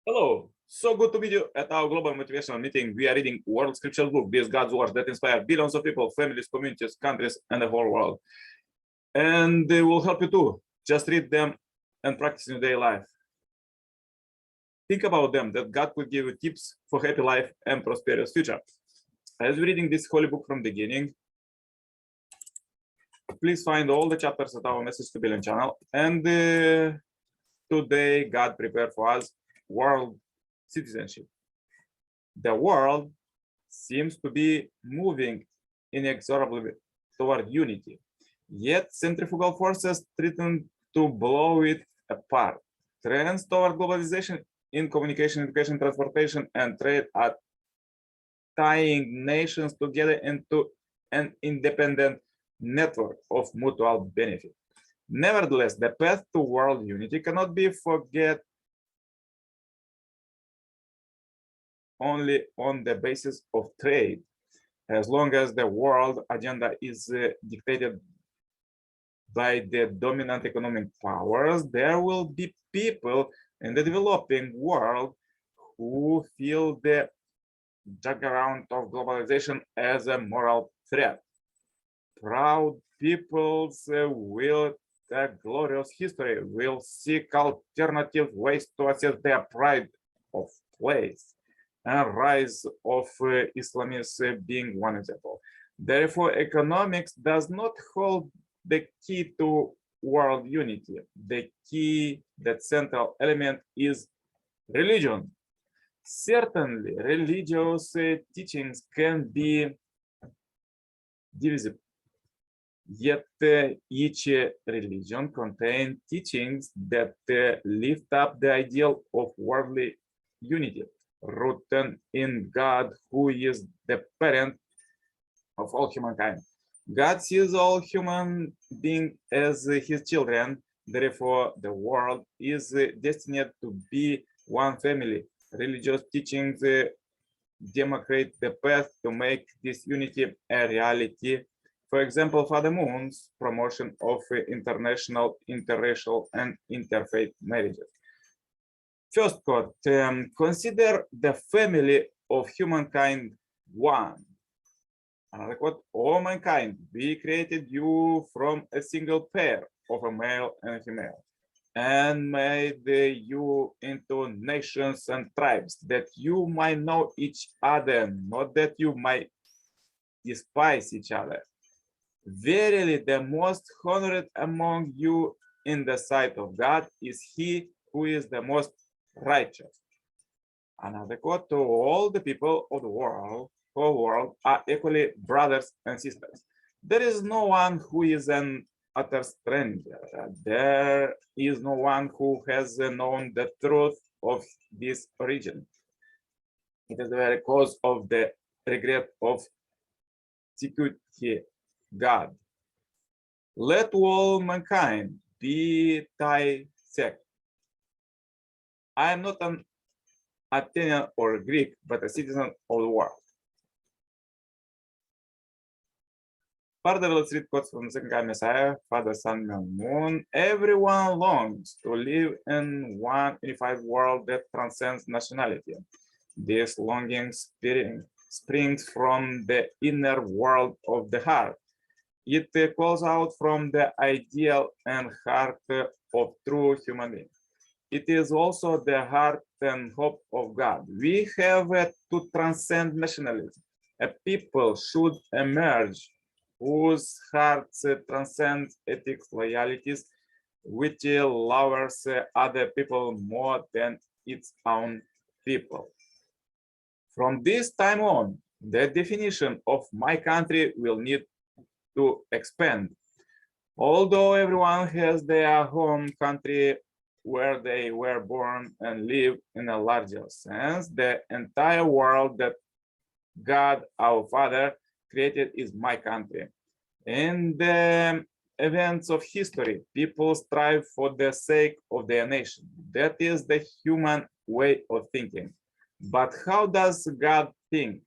Hello, so good to meet you at our global motivational meeting. We are reading World Scripture Book, this God's words that inspire billions of people, families, communities, countries, and the whole world. And they will help you too. Just read them and practice in your daily life. Think about them, that God will give you tips for happy life and prosperous future. As we're reading this holy book from the beginning, please find all the chapters at our Message to Billion channel. And today, God prepared for us world citizenship. The world seems to be moving inexorably toward unity, yet centrifugal forces threaten to blow it apart. Trends toward globalization in communication, education, transportation, and trade are tying nations together into an independent network of mutual benefit. Nevertheless, the path to world unity cannot be forget only on the basis of trade. As long as the world agenda is dictated by the dominant economic powers, there will be people in the developing world who feel the juggernaut of globalization as a moral threat. Proud peoples with a glorious history will seek alternative ways to assess their pride of place, and rise of Islamists being one example. Therefore, economics does not hold the key to world unity. The key, that central element, is religion. Certainly, religious teachings can be divisible. Yet each religion contains teachings that lift up the ideal of worldly unity, rooted in God, who is the parent of all humankind. God sees all human beings as his children. Therefore, the world is destined to be one family. Religious teachings demarcate the path to make this unity a reality. For example, Father Moon's promotion of international, interracial, and interfaith marriages. First quote, consider the family of humankind one. Another quote, O mankind, we created you from a single pair of a male and a female, and made you into nations and tribes, that you might know each other, not that you might despise each other. Verily, the most honored among you in the sight of God is he who is the most righteous. Another quote, to all the people of the whole world are equally brothers and sisters. There is no one who is an utter stranger. There is no one who has known the truth of this origin. It is the very cause of the regret of security, God. Let all mankind be thy sect. I am not an Athenian or Greek, but a citizen of the world. Further, let's read quotes from the second guy Messiah, Father, Son, and Moon. Everyone longs to live in one unified world that transcends nationality. This longing springs from the inner world of the heart. It calls out from the ideal and heart of true human beings. It is also the heart and hope of God. We have to transcend nationalism. A people should emerge whose hearts transcend ethics, loyalties, which loves other people more than its own people. From this time on, the definition of my country will need to expand. Although everyone has their home country where they were born and live in a larger sense, the entire world that God, our Father, created is my country. In the events of history, people strive for the sake of their nation. That is the human way of thinking. But how does God think?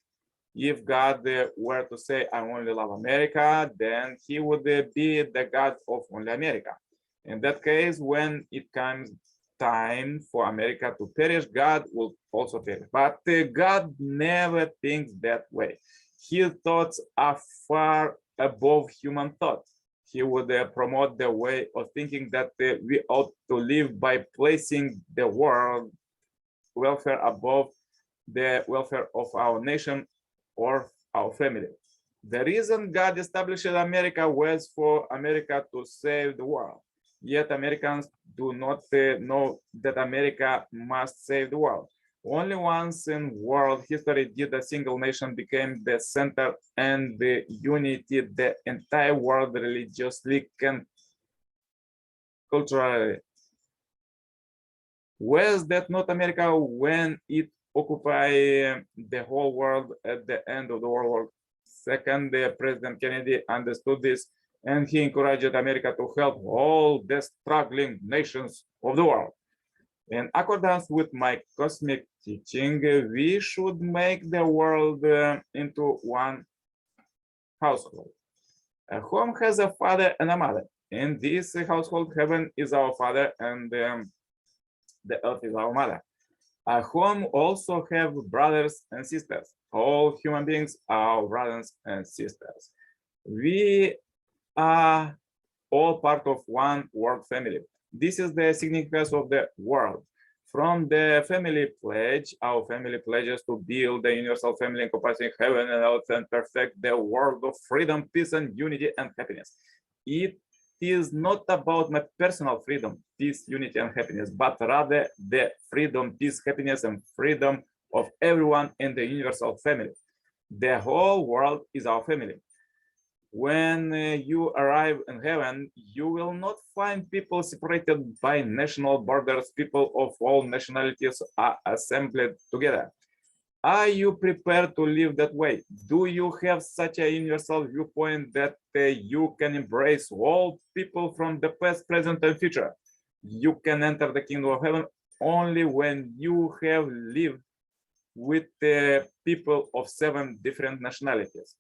If God were to say, I only love America, then he would be the God of only America. In that case, when it comes time for America to perish, God will also perish. But God never thinks that way. His thoughts are far above human thought. He would promote the way of thinking that we ought to live by placing the world welfare above the welfare of our nation or our family. The reason God established America was for America to save the world. Yet Americans do not know that America must save the world. Only once in world history did a single nation become the center and the unity the entire world religiously and culturally. Was that not America when it occupied the whole world at the end of the World War II? President Kennedy understood this, and he encouraged America to help all the struggling nations of the world. In accordance with my cosmic teaching, we should make the world into one household. A home has a father and a mother. In this household, heaven is our father and the earth is our mother. A home also have brothers and sisters. All human beings are brothers and sisters. We are all part of one world family. This is the significance of the world. From the family pledge, our family pledges to build the universal family encompassing heaven and earth and perfect the world of freedom, peace, and unity and happiness. It is not about my personal freedom, peace, unity, and happiness, but rather the freedom, peace, happiness, and freedom of everyone in the universal family. The whole world is our family. When you arrive in heaven, you will not find people separated by national borders. People of all nationalities are assembled together. Are you prepared to live that way? Do you have such a universal viewpoint that you can embrace all people from the past, present, and future? You can enter the kingdom of heaven only when you have lived with the people of 7 different nationalities.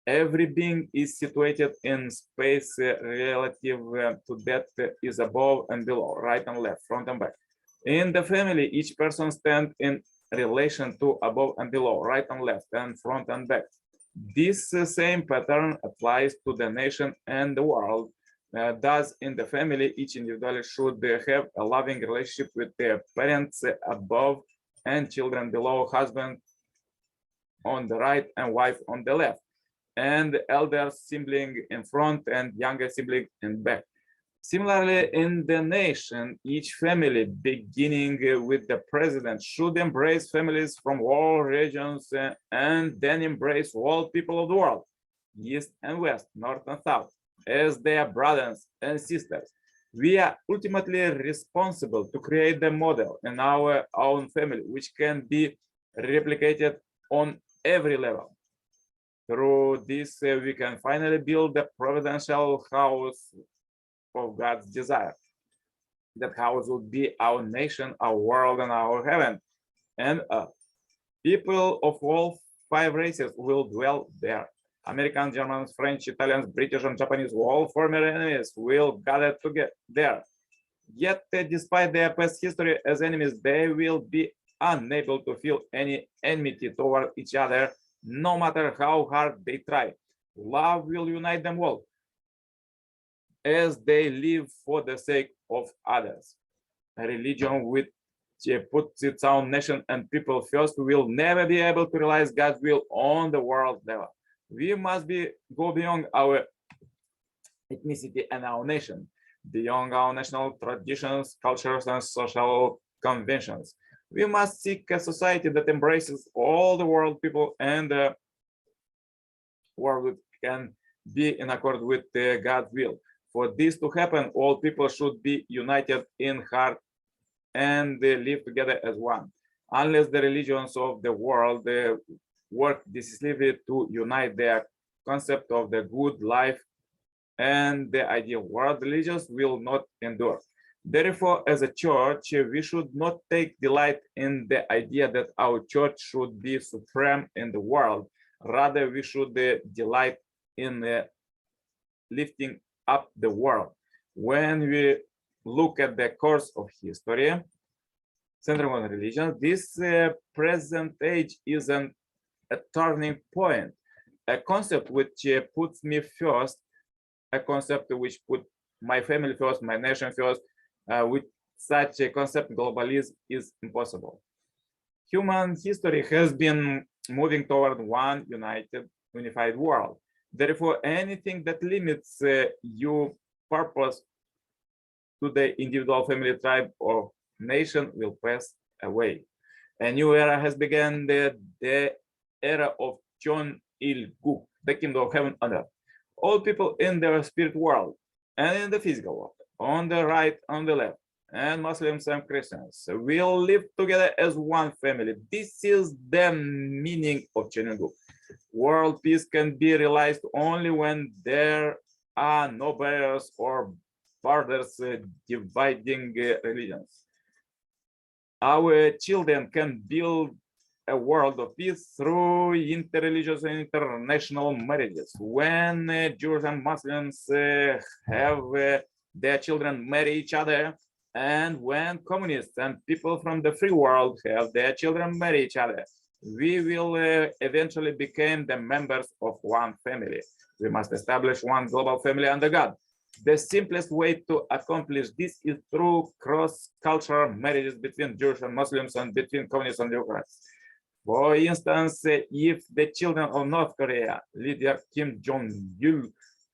Every being is situated in space relative to that is above and below, right and left, front and back. In the family, each person stands in relation to above and below, right and left, and front and back. This same pattern applies to the nation and the world. Thus, in the family, each individual should have a loving relationship with their parents above and children below, husband on the right and wife on the left, and elder sibling in front and younger sibling in back. Similarly, in the nation, each family, beginning with the president, should embrace families from all regions and then embrace all people of the world, east and west, north and south, as their brothers and sisters. We are ultimately responsible to create the model in our own family, which can be replicated on every level. Through this, we can finally build the providential house of God's desire. That house would be our nation, our world, and our heaven. And people of all 5 races will dwell there. Americans, Germans, French, Italians, British, and Japanese, all former enemies will gather together there. Yet, despite their past history as enemies, they will be unable to feel any enmity toward each other, no matter how hard they try. Love will unite them all, as they live for the sake of others. A religion which puts its own nation and people first will never be able to realize God's will on the world level. We must go beyond our ethnicity and our nation, beyond our national traditions, cultures, and social conventions. We must seek a society that embraces all the world people and the world can be in accord with God's will. For this to happen, all people should be united in heart and live together as one. Unless the religions of the world work decisively to unite their concept of the good life and the ideal world, religions will not endure. Therefore, as a church, we should not take delight in the idea that our church should be supreme in the world. Rather, we should delight in lifting up the world. When we look at the course of history, centering on religion, this present age is a turning point, a concept which puts me first, a concept which put my family first, my nation first. With such a concept, globalism is impossible. Human history has been moving toward one unified world. Therefore, anything that limits your purpose to the individual, family, tribe, or nation will pass away. A new era has begun, the era of John Il-Guk, the kingdom of heaven on earth. All people in their spirit world and in the physical world, on the right, on the left, and Muslims and Christians will live together as one family. This is the meaning of Chernihiv. World peace can be realized only when there are no barriers or borders dividing religions. Our children can build a world of peace through interreligious and international marriages. When Jews and Muslims have their children marry each other, and when communists and people from the free world have their children marry each other, we will eventually become the members of one family. We must establish one global family under God. The simplest way to accomplish this is through cross-cultural marriages between Jews and Muslims and between communists and Democrats. For instance, if the children of North Korea, leader Kim Jong-il,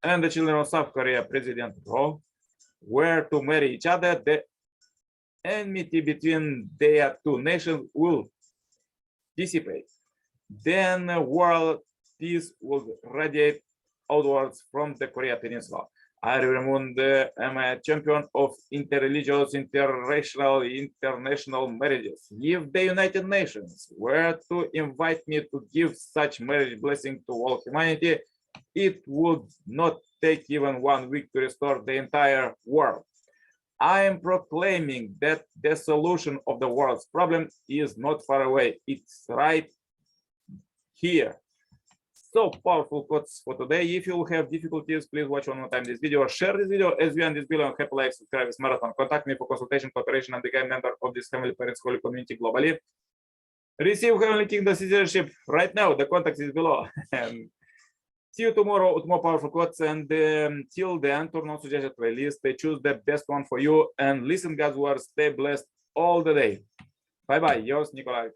and the children of South Korea, President Roh, were to marry each other, the enmity between their two nations will dissipate. Then world peace will radiate outwards from the Korea Peninsula. I, Raymond, am a champion of interreligious, interracial, international marriages. If the United Nations were to invite me to give such marriage blessing to all humanity, it would not take even 1 week to restore the entire world. I am proclaiming that the solution of the world's problem is not far away. It's right here. So powerful quotes for today. If you have difficulties, please watch one more time this video, share this video as you end this video, and happy life, subscribe this marathon. Contact me for consultation, cooperation, and become a member of this Heavenly Parents Holy Community globally. Receive Heavenly Kingdom citizenship right now. The contact is below. And see you tomorrow with more powerful quotes. And till then, turn on suggested playlist. Choose the best one for you and listen God's words. Stay blessed all the day. Bye bye. Yours, Nicolae.